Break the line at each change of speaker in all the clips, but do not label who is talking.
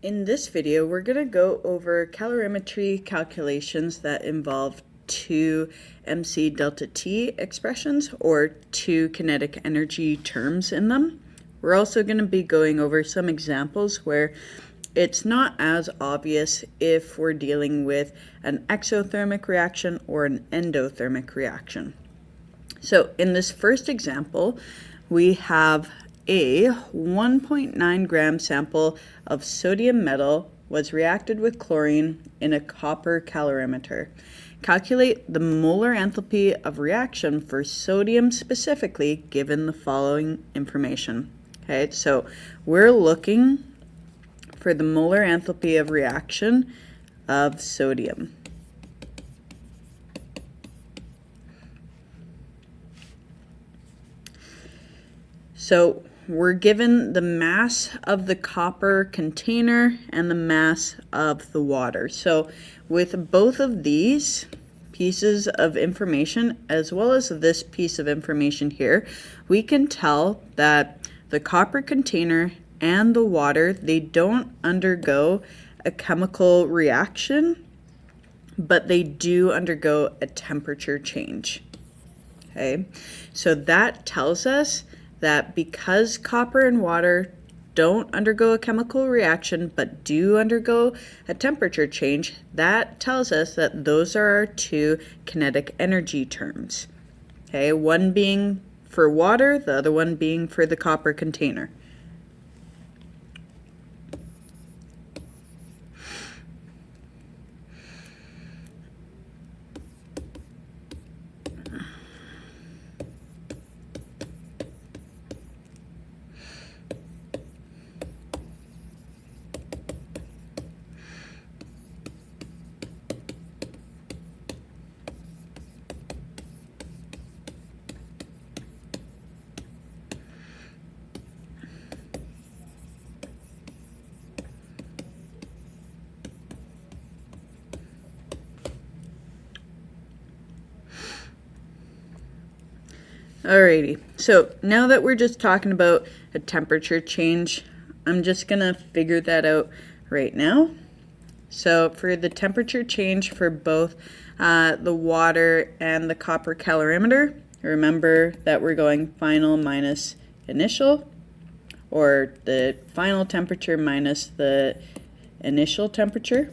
In this video, we're going to go over calorimetry calculations that involve two mcΔt expressions or two kinetic energy terms in them. We're also going to be going over some examples where it's not as obvious if we're dealing with an exothermic reaction or an endothermic reaction. So in this first example, we have a 1.9 gram sample of sodium metal was reacted with chlorine in a copper calorimeter. Calculate the molar enthalpy of reaction for sodium specifically given the following information. Okay, so we're looking for the molar enthalpy of reaction of sodium. So we're given the mass of the copper container and the mass of the water. So with both of these pieces of information, as well as this piece of information here, we can tell that the copper container and the water, they don't undergo a chemical reaction, but they do undergo a temperature change. Okay, so that tells us that because copper and water don't undergo a chemical reaction but do undergo a temperature change, that tells us that those are our two kinetic energy terms. Okay, one being for water, the other one being for the copper container. Alrighty, so now that we're just talking about a temperature change, I'm just gonna figure that out right now. So for the temperature change for both the water and the copper calorimeter, remember that we're going final minus initial, or the final temperature minus the initial temperature.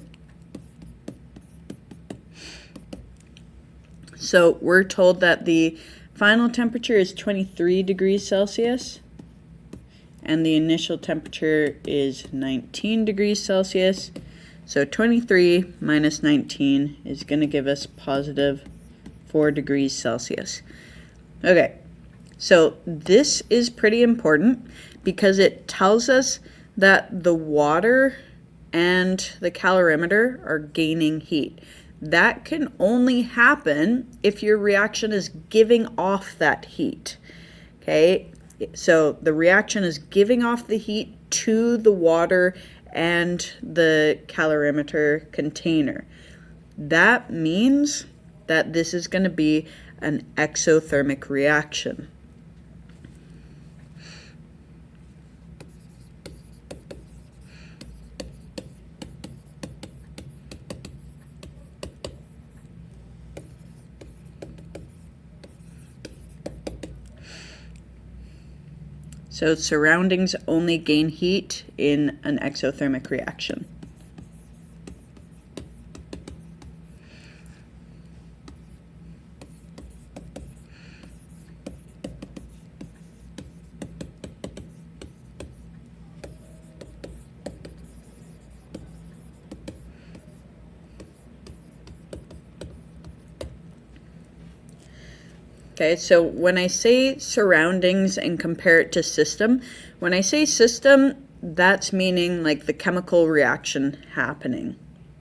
So we're told that the final temperature is 23 degrees Celsius and the initial temperature is 19 degrees Celsius. So 23 minus 19 is going to give us positive 4 degrees Celsius. Okay, so this is pretty important because it tells us that the water and the calorimeter are gaining heat. That can only happen if your reaction is giving off that heat. Okay, so the reaction is giving off the heat to the water and the calorimeter container. That means that this is going to be an exothermic reaction. So surroundings only gain heat in an exothermic reaction. Okay, so when I say surroundings and compare it to system, when I say system, that's meaning like the chemical reaction happening,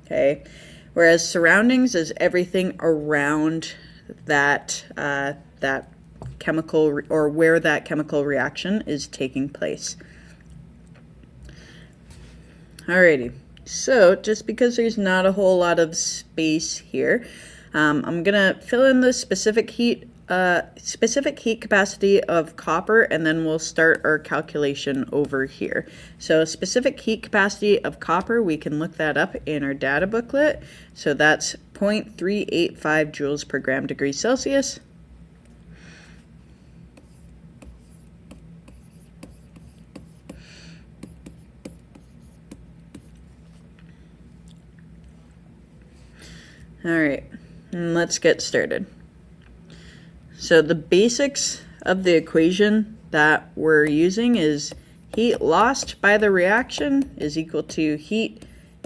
okay? Whereas surroundings is everything around that, that chemical, or where that chemical reaction is taking place. Alrighty, so just because there's not a whole lot of space here, I'm gonna fill in the specific heat specific heat capacity of copper, and then we'll start our calculation over here. So specific heat capacity of copper, we can look that up in our data booklet. So that's 0.385 joules per gram degree Celsius. All right, let's get started. So the basics of the equation that we're using is heat lost by the reaction is equal to heat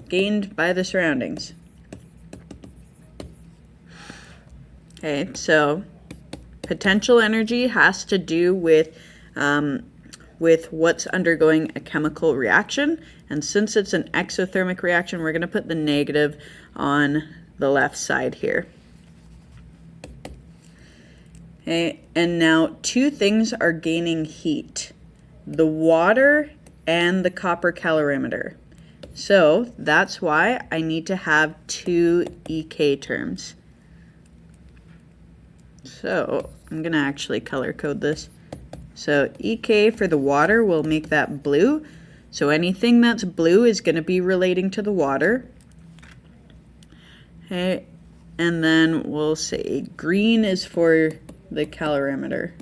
gained by the surroundings. Okay, so potential energy has to do with what's undergoing a chemical reaction, and since it's an exothermic reaction, we're going to put the negative on the left side here. Okay, and now two things are gaining heat, the water and the copper calorimeter. So that's why I need to have two EK terms. So I'm going to actually color code this. So EK for the water, we'll make that blue. So anything that's blue is going to be relating to the water. Okay, and then we'll say green is for the calorimeter.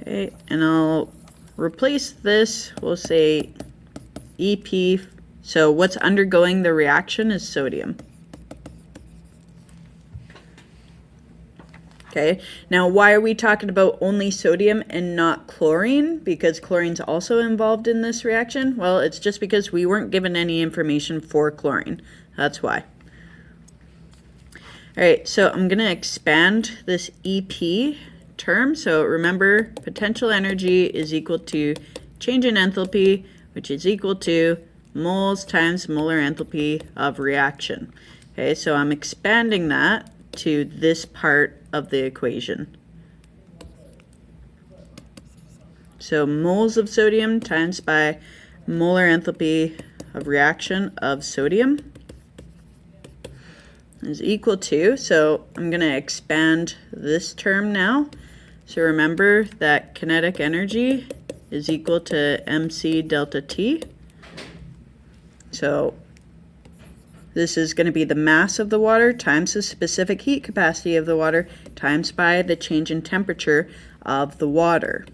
Okay, and I'll replace this, we'll say EP, so what's undergoing the reaction is sodium. Okay, now why are we talking about only sodium and not chlorine? Because chlorine's also involved in this reaction? Well, it's just because we weren't given any information for chlorine. That's why. All right, so I'm going to expand this EP term. So remember, potential energy is equal to change in enthalpy, which is equal to moles times molar enthalpy of reaction. Okay, so I'm expanding that to this part of the equation. So moles of sodium times by molar enthalpy of reaction of sodium is equal to, so I'm going to expand this term now. So remember that kinetic energy is equal to mcΔt. So this is going to be the mass of the water times the specific heat capacity of the water times by the change in temperature of the water.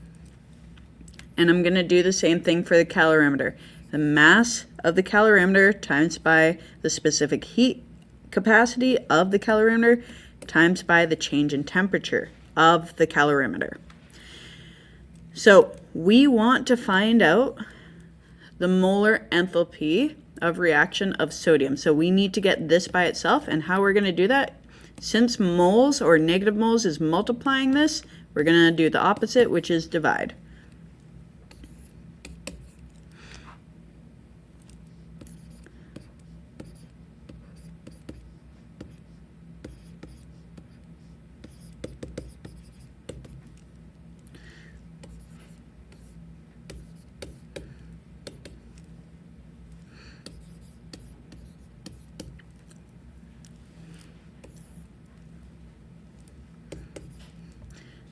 And I'm going to do the same thing for the calorimeter. The mass of the calorimeter times by the specific heat capacity of the calorimeter times by the change in temperature of the calorimeter. So we want to find out the molar enthalpy of reaction of sodium. So we need to get this by itself, and how we're going to do that, since moles or negative moles is multiplying this, we're going to do the opposite, which is divide.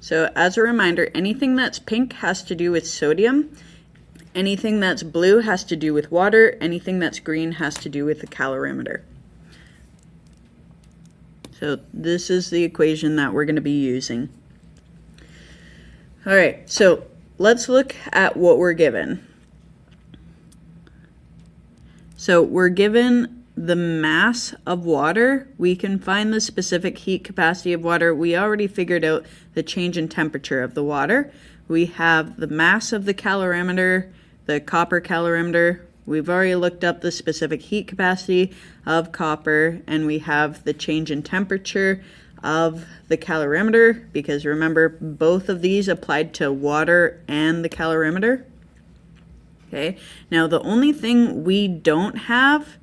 So as a reminder, anything that's pink has to do with sodium, anything that's blue has to do with water, anything that's green has to do with the calorimeter. So this is the equation that we're going to be using. All right, so let's look at what we're given. So we're given the mass of water. We can find the specific heat capacity of water. We already figured out the change in temperature of the water. We have the mass of the calorimeter, the copper calorimeter. We've already looked up the specific heat capacity of copper, and we have the change in temperature of the calorimeter, because remember, both of these applied to water and the calorimeter. Okay, now the only thing we don't have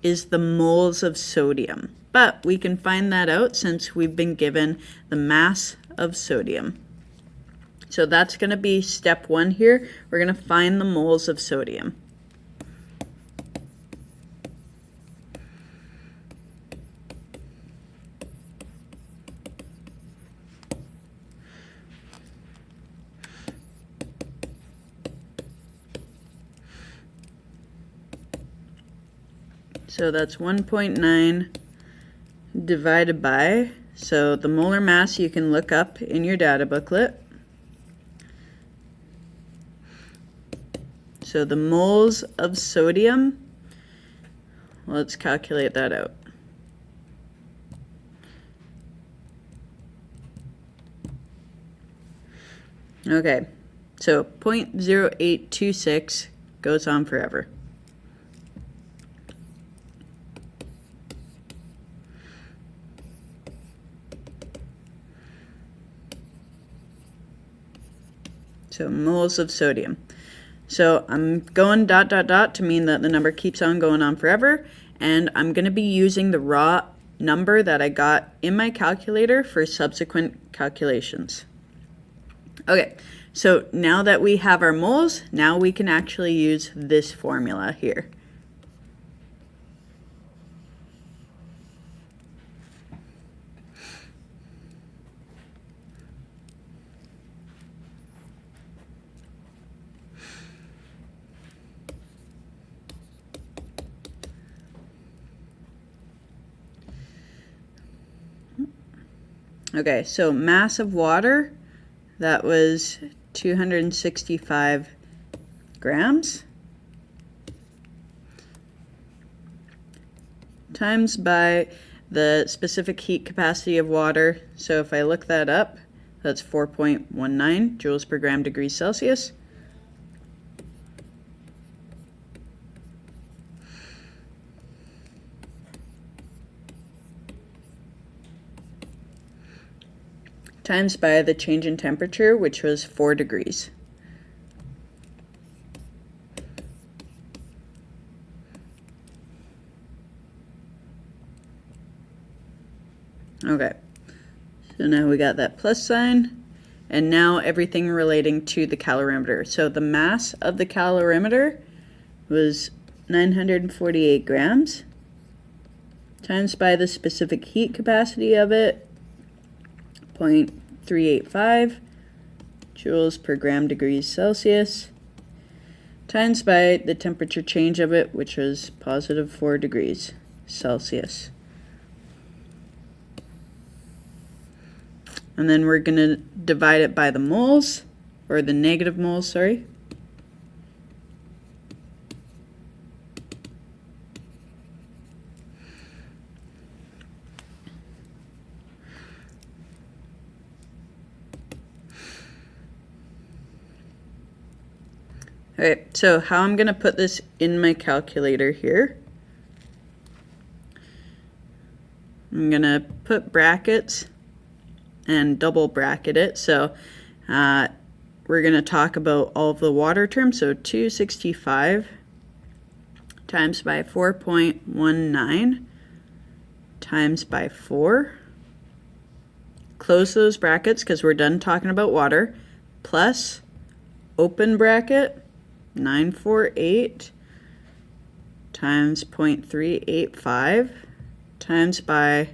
is the moles of sodium, but we can find that out since we've been given the mass of sodium. So that's going to be step one here. We're going to find the moles of sodium. So that's 1.9 divided by, so the molar mass you can look up in your data booklet. So the moles of sodium, let's calculate that out. Okay, so 0.0826 goes on forever. So moles of sodium. So I'm going ... to mean that the number keeps on going on forever, and I'm going to be using the raw number that I got in my calculator for subsequent calculations. Okay, so now that we have our moles, now we can actually use this formula here. Okay, so mass of water, that was 265 grams, times by the specific heat capacity of water. So if I look that up, that's 4.19 joules per gram degrees Celsius. Times by the change in temperature, which was 4 degrees. Okay, so now we got that plus sign, and now everything relating to the calorimeter. So the mass of the calorimeter was 948 grams, times by the specific heat capacity of it, 0.385 joules per gram degrees Celsius, times by the temperature change of it, which was positive 4 degrees Celsius. And then we're going to divide it by the moles, or the negative moles, sorry. Okay, so how I'm going to put this in my calculator here. I'm going to put brackets and double bracket it. So we're going to talk about all of the water terms. So 265 times by 4.19 times by 4. Close those brackets because we're done talking about water. Plus open bracket 948 times 0.385 times by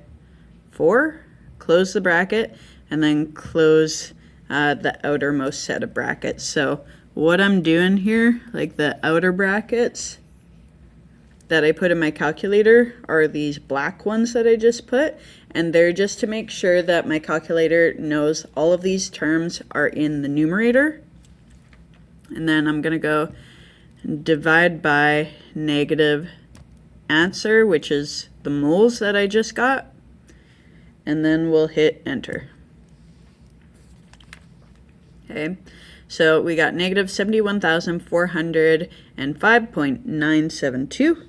4. Close the bracket, and then close the outermost set of brackets. So what I'm doing here, like the outer brackets that I put in my calculator, are these black ones that I just put, and they're just to make sure that my calculator knows all of these terms are in the numerator. And then I'm going to go divide by negative answer, which is the moles that I just got. And then we'll hit enter. Okay, so we got negative 71,405.972.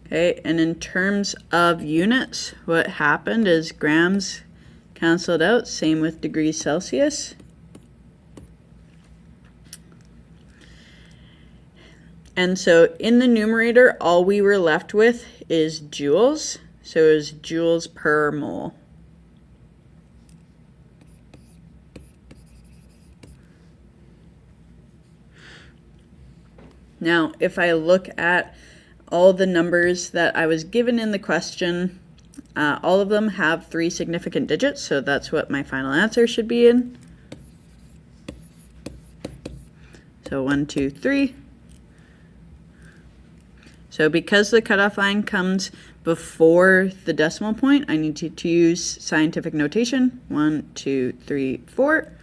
Okay, and in terms of units, what happened is grams canceled out, same with degrees Celsius. And so in the numerator, all we were left with is joules. So it was joules per mole. Now, if I look at all the numbers that I was given in the question, all of them have 3 significant digits, so that's what my final answer should be in. So 1, 2, 3. So because the cutoff line comes before the decimal point, I need to use scientific notation. 1, 2, 3, 4.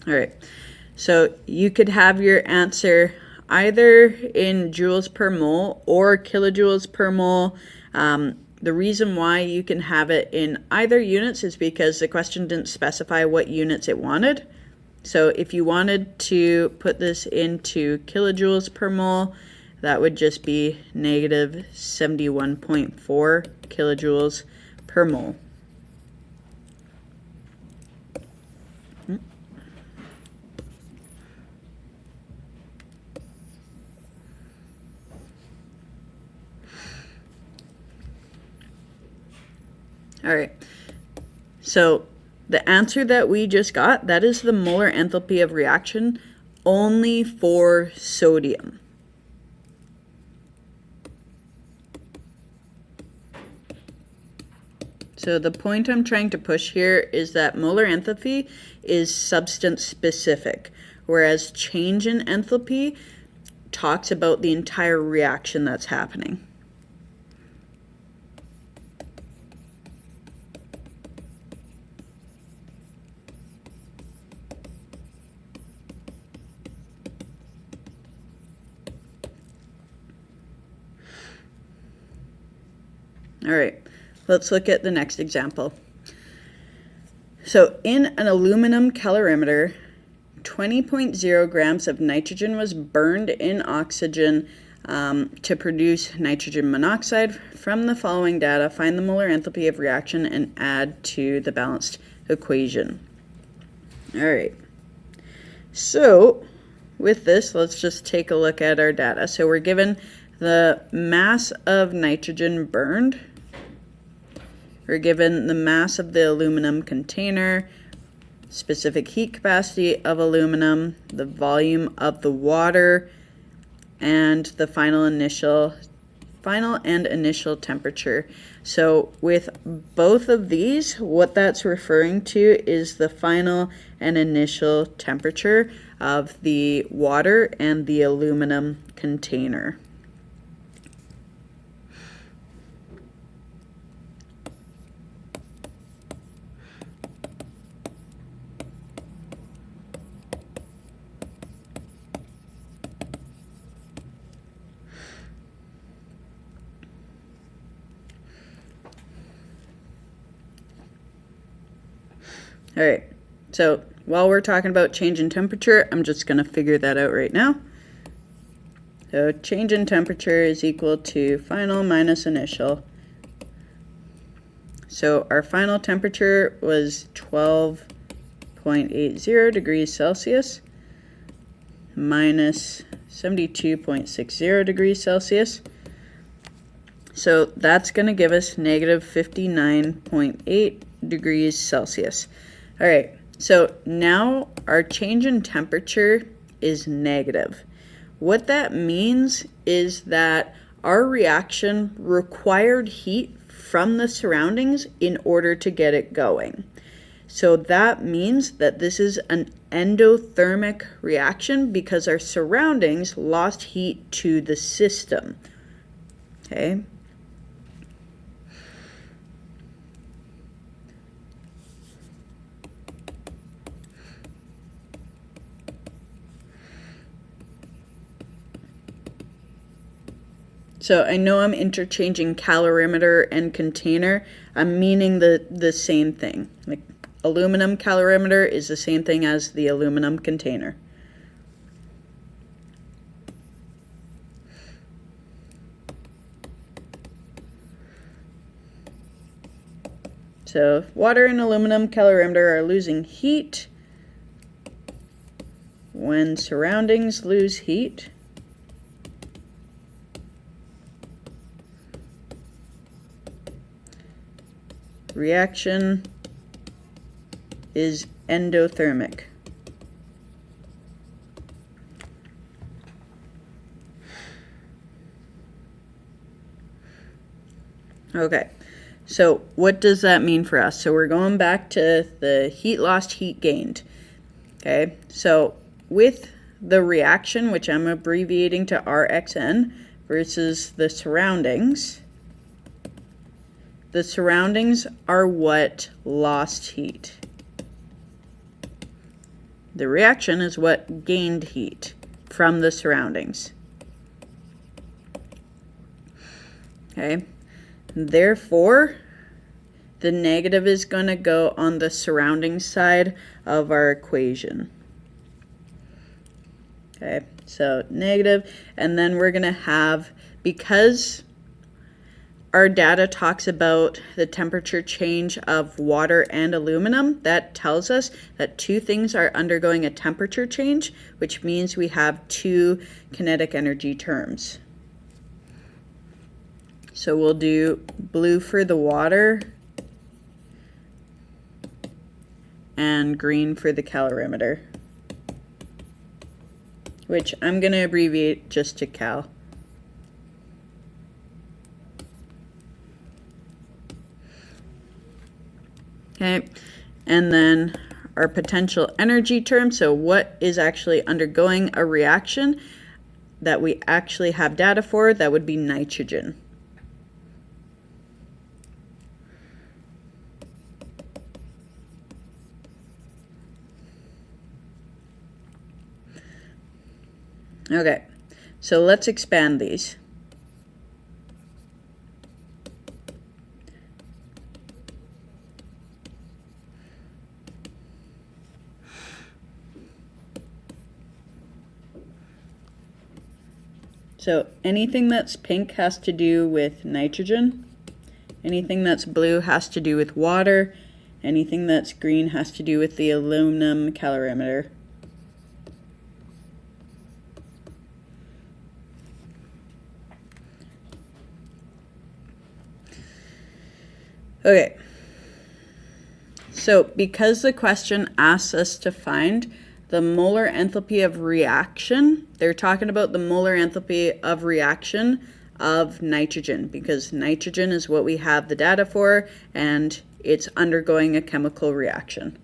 All right, so you could have your answer either in joules per mole or kilojoules per mole. The reason why you can have it in either units is because the question didn't specify what units it wanted. So if you wanted to put this into kilojoules per mole, that would just be negative 71.4 kilojoules per mole. All right, so the answer that we just got, that is the molar enthalpy of reaction only for sodium. So the point I'm trying to push here is that molar enthalpy is substance specific, whereas change in enthalpy talks about the entire reaction that's happening. All right, let's look at the next example. So in an aluminum calorimeter, 20.0 grams of nitrogen was burned in oxygen to produce nitrogen monoxide. From the following data, find the molar enthalpy of reaction and add to the balanced equation. All right, so with this, let's just take a look at our data. So we're given the mass of nitrogen burned. We're given the mass of the aluminum container, specific heat capacity of aluminum, the volume of the water, and the final and initial temperature. So with both of these, what that's referring to is the final and initial temperature of the water and the aluminum container. All right, so while we're talking about change in temperature, I'm just going to figure that out right now. So change in temperature is equal to final minus initial. So our final temperature was 12.80 degrees Celsius minus 72.60 degrees Celsius. So that's going to give us negative 59.8 degrees Celsius. All right, so now our change in temperature is negative. What that means is that our reaction required heat from the surroundings in order to get it going. So that means that this is an endothermic reaction because our surroundings lost heat to the system. Okay. So I know I'm interchanging calorimeter and container. I'm meaning the same thing. Like aluminum calorimeter is the same thing as the aluminum container. So water and aluminum calorimeter are losing heat when surroundings lose heat. reaction is endothermic. Okay, so what does that mean for us? So we're going back to the heat lost, heat gained. Okay, so with the reaction, which I'm abbreviating to RXN, versus the surroundings are what lost heat. The reaction is what gained heat from the surroundings. Okay. Therefore, the negative is going to go on the surrounding side of our equation. Okay, so negative, and then we're going to have, because our data talks about the temperature change of water and aluminum, that tells us that two things are undergoing a temperature change, which means we have two kinetic energy terms. So we'll do blue for the water and green for the calorimeter, which I'm going to abbreviate just to cal. Okay, and then our potential energy term, so what is actually undergoing a reaction that we actually have data for, that would be nitrogen. Okay, so let's expand these. So anything that's pink has to do with nitrogen, anything that's blue has to do with water, anything that's green has to do with the aluminum calorimeter. Okay, so because the question asks us to find the molar enthalpy of reaction, they're talking about the molar enthalpy of reaction of nitrogen, because nitrogen is what we have the data for, and it's undergoing a chemical reaction.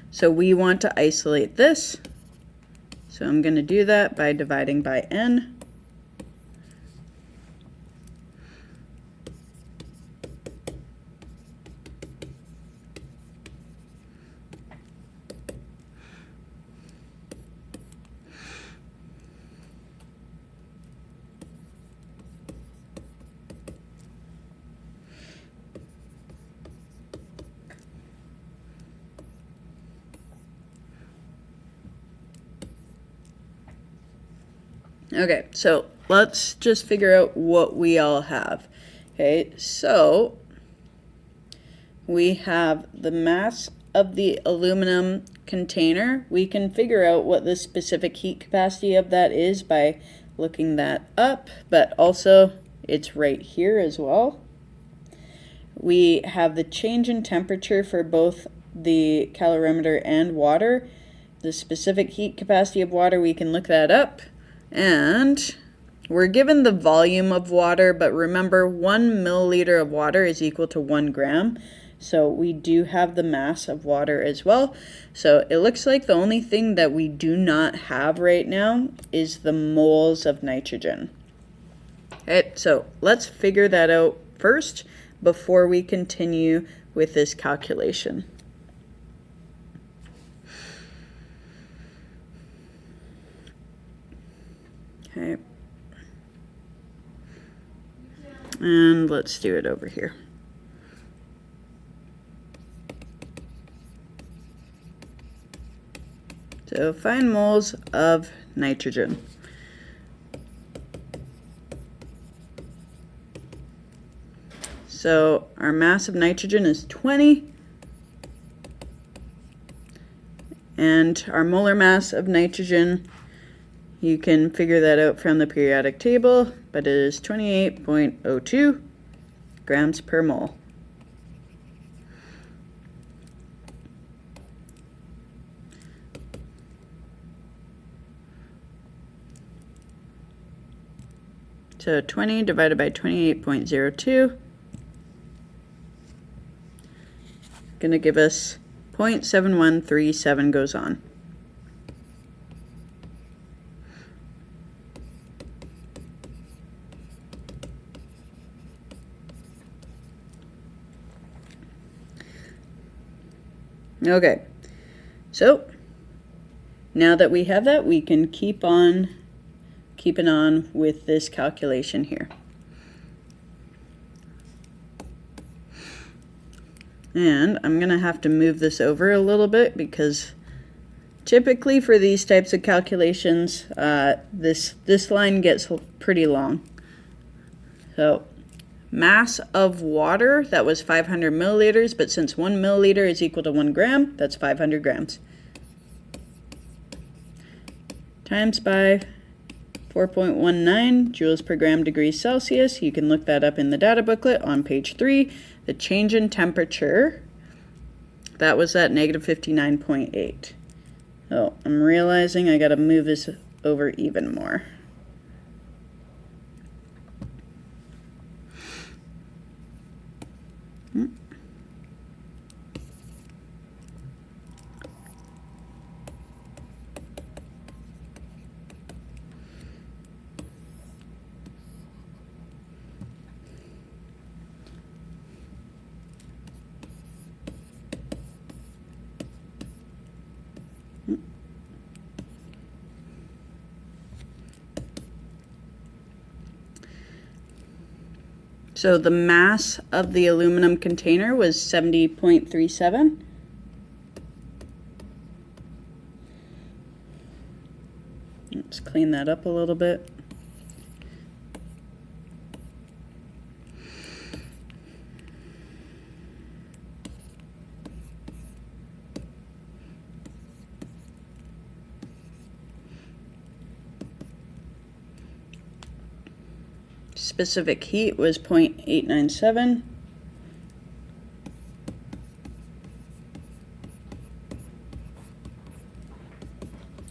So we want to isolate this. So I'm going to do that by dividing by n. Okay, so let's just figure out what we all have. Okay, so we have the mass of the aluminum container. We can figure out what the specific heat capacity of that is by looking that up, but also it's right here as well. We have the change in temperature for both the calorimeter and water. The specific heat capacity of water, we can look that up. And we're given the volume of water, but remember 1 milliliter of water is equal to 1 gram. So we do have the mass of water as well. So it looks like the only thing that we do not have right now is the moles of nitrogen. Okay, so let's figure that out first before we continue with this calculation. Okay, and let's do it over here. So find moles of nitrogen. So our mass of nitrogen is 20, And our molar mass of nitrogen, you can figure that out from the periodic table, but it is 28.02 grams per mole. So 20 divided by 28.02 going to give us 0.7137 goes on. Okay, so now that we have that, we can keep on keeping on with this calculation here. And I'm going to have to move this over a little bit because typically for these types of calculations, this line gets pretty long. So mass of water, that was 500 milliliters, but since 1 milliliter is equal to 1 gram, that's 500 grams. Times by 4.19 joules per gram degrees Celsius. You can look that up in the data booklet on page 3. The change in temperature, that was at negative 59.8. So I'm realizing I got to move this over even more. So the mass of the aluminum container was 70.37. Let's clean that up a little bit. Specific heat was 0.897.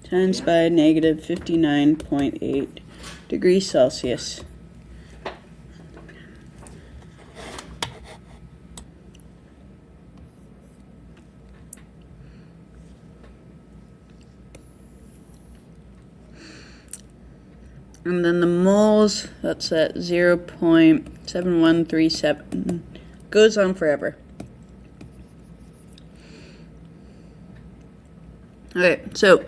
Times by negative 59.8 degrees Celsius. And then the moles, that's at 0.7137. Goes on forever. Okay, so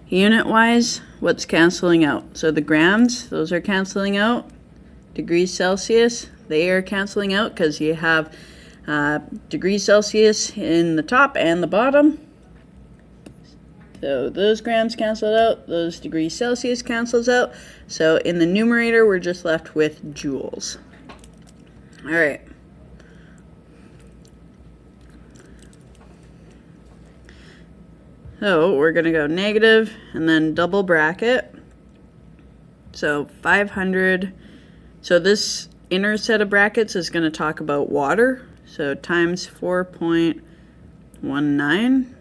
unit-wise, what's canceling out? So the grams, those are canceling out. Degrees Celsius, they are canceling out because you have degrees Celsius in the top and the bottom. So those grams canceled out, those degrees Celsius cancels out. So in the numerator, we're just left with joules. All right. So we're going to go negative and then double bracket. So 500. So this inner set of brackets is going to talk about water. So times 4.19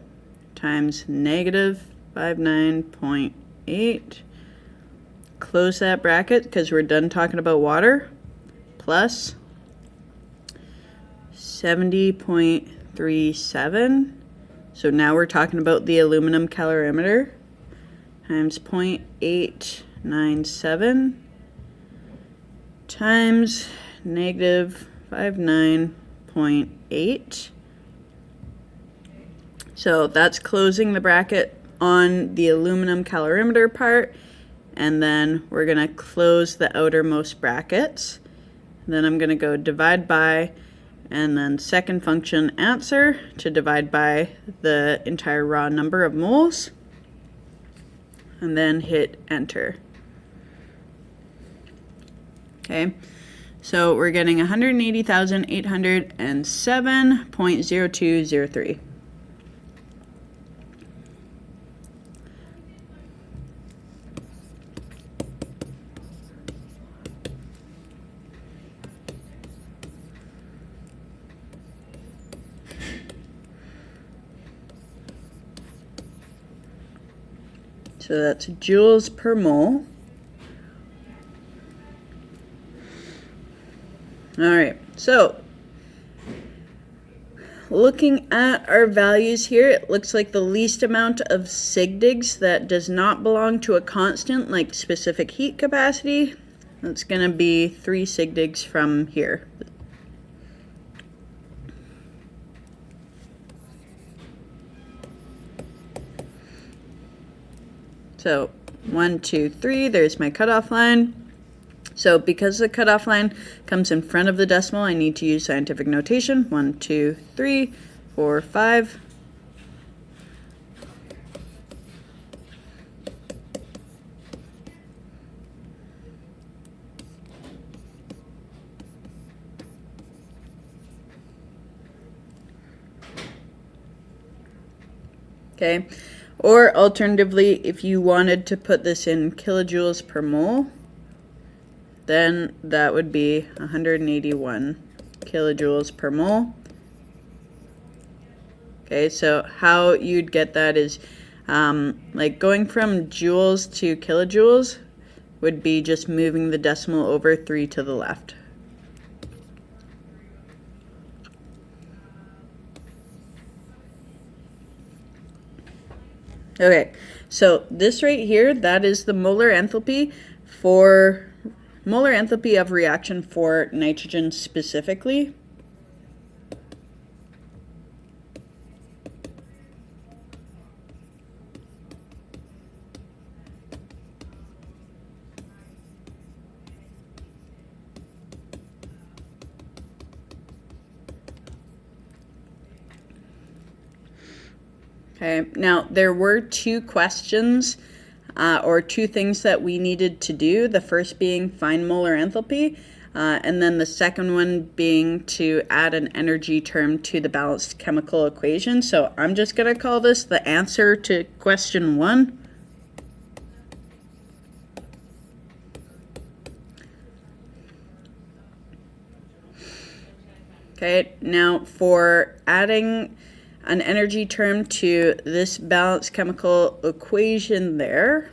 times negative 59.8. Close that bracket because we're done talking about water. Plus 70.37. So now we're talking about the aluminum calorimeter. Times 0.897 times negative 59.8. So that's closing the bracket on the aluminum calorimeter part, and then we're going to close the outermost brackets. Then I'm going to go divide by, and then second function answer to divide by the entire raw number of moles, and then hit enter. Okay, so we're getting 180,807.0203. So that's joules per mole. All right, so looking at our values here, it looks like the least amount of sigdigs that does not belong to a constant, like specific heat capacity, that's going to be 3 sigdigs from here. So 1, 2, 3, there's my cutoff line. So because the cutoff line comes in front of the decimal, I need to use scientific notation. 1, 2, 3, 4, 5. Okay, or alternatively, if you wanted to put this in kilojoules per mole, then that would be 181 kilojoules per mole. Okay, so how you'd get that is like going from joules to kilojoules would be just moving the decimal over 3 to the left. Okay, so this right here, that is the molar enthalpy of reaction for nitrogen specifically. Okay, now there were 2 questions or 2 things that we needed to do. The first being find molar enthalpy, and then the second one being to add an energy term to the balanced chemical equation. So I'm just going to call this the answer to question 1. Okay, now for adding an energy term to this balanced chemical equation there.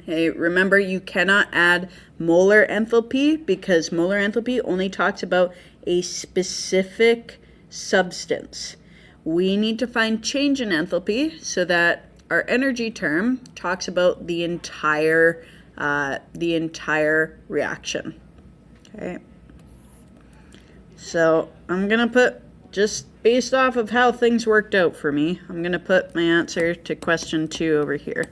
Okay, remember you cannot add molar enthalpy because molar enthalpy only talks about a specific substance. We need to find change in enthalpy so that our energy term talks about the entire reaction. Okay. So I'm gonna put, just based off of how things worked out for me, I'm going to put my answer to question 2 over here.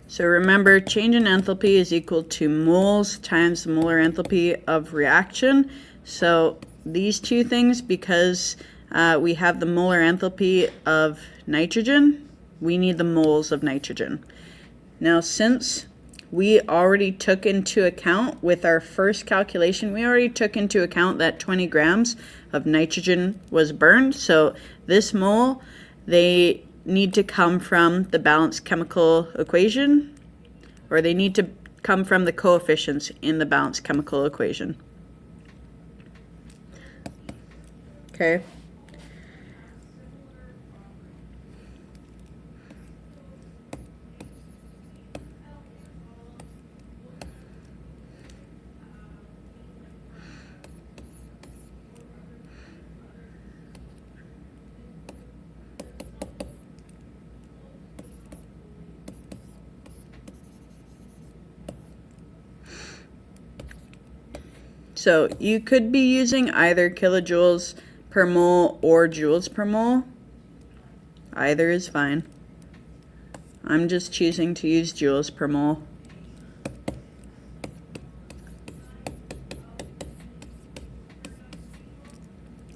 So remember, change in enthalpy is equal to moles times the molar enthalpy of reaction. So these 2 things, because we have the molar enthalpy of nitrogen, we need the moles of nitrogen. Now, since we already took into account with our first calculation, we already took into account that 20 grams of nitrogen was burned. So this mole, they need to come from the balanced chemical equation, or they need to come from the coefficients in the balanced chemical equation. Okay. So you could be using either kilojoules per mole or joules per mole. Either is fine. I'm just choosing to use joules per mole.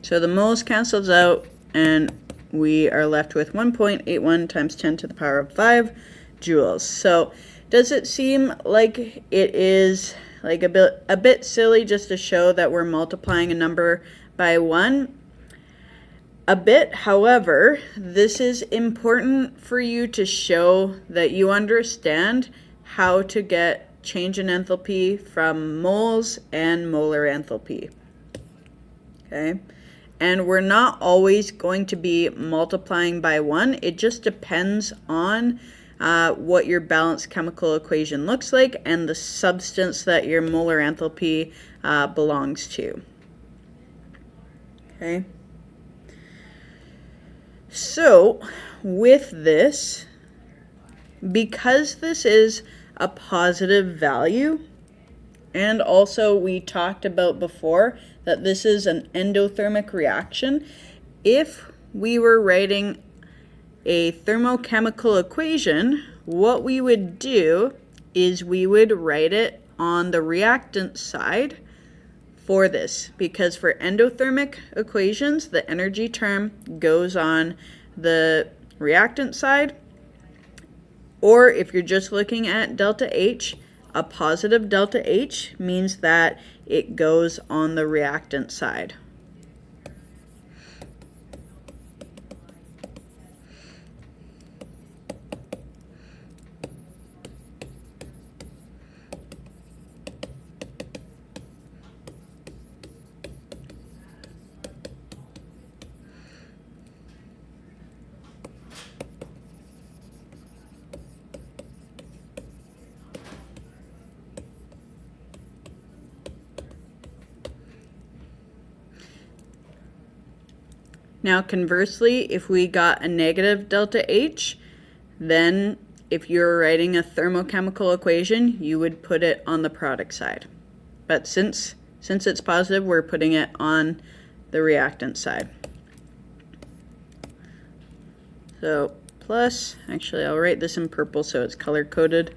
So the moles cancels out and we are left with 1.81 times 10 to the power of 5 joules. So does it seem like it is like a bit silly just to show that we're multiplying a number by 1? A bit, however, this is important for you to show that you understand how to get change in enthalpy from moles and molar enthalpy. Okay, And we're not always going to be multiplying by 1. It just depends on what your balanced chemical equation looks like and the substance that your molar enthalpy belongs to. Okay. So with this, because this is a positive value, and also we talked about before that this is an endothermic reaction, if we were writing a thermochemical equation, what we would do is we would write it on the reactant side for this, because for endothermic equations, the energy term goes on the reactant side. Or if you're just looking at delta H, a positive delta H means that it goes on the reactant side. Now conversely, if we got a negative delta H, then if you're writing a thermochemical equation, you would put it on the product side. But since it's positive, we're putting it on the reactant side. So plus, actually I'll write this in purple so it's color coded.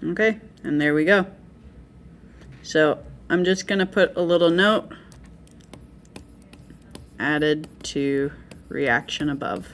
Okay, and there we go. So I'm just going to put a little note, added to reaction above.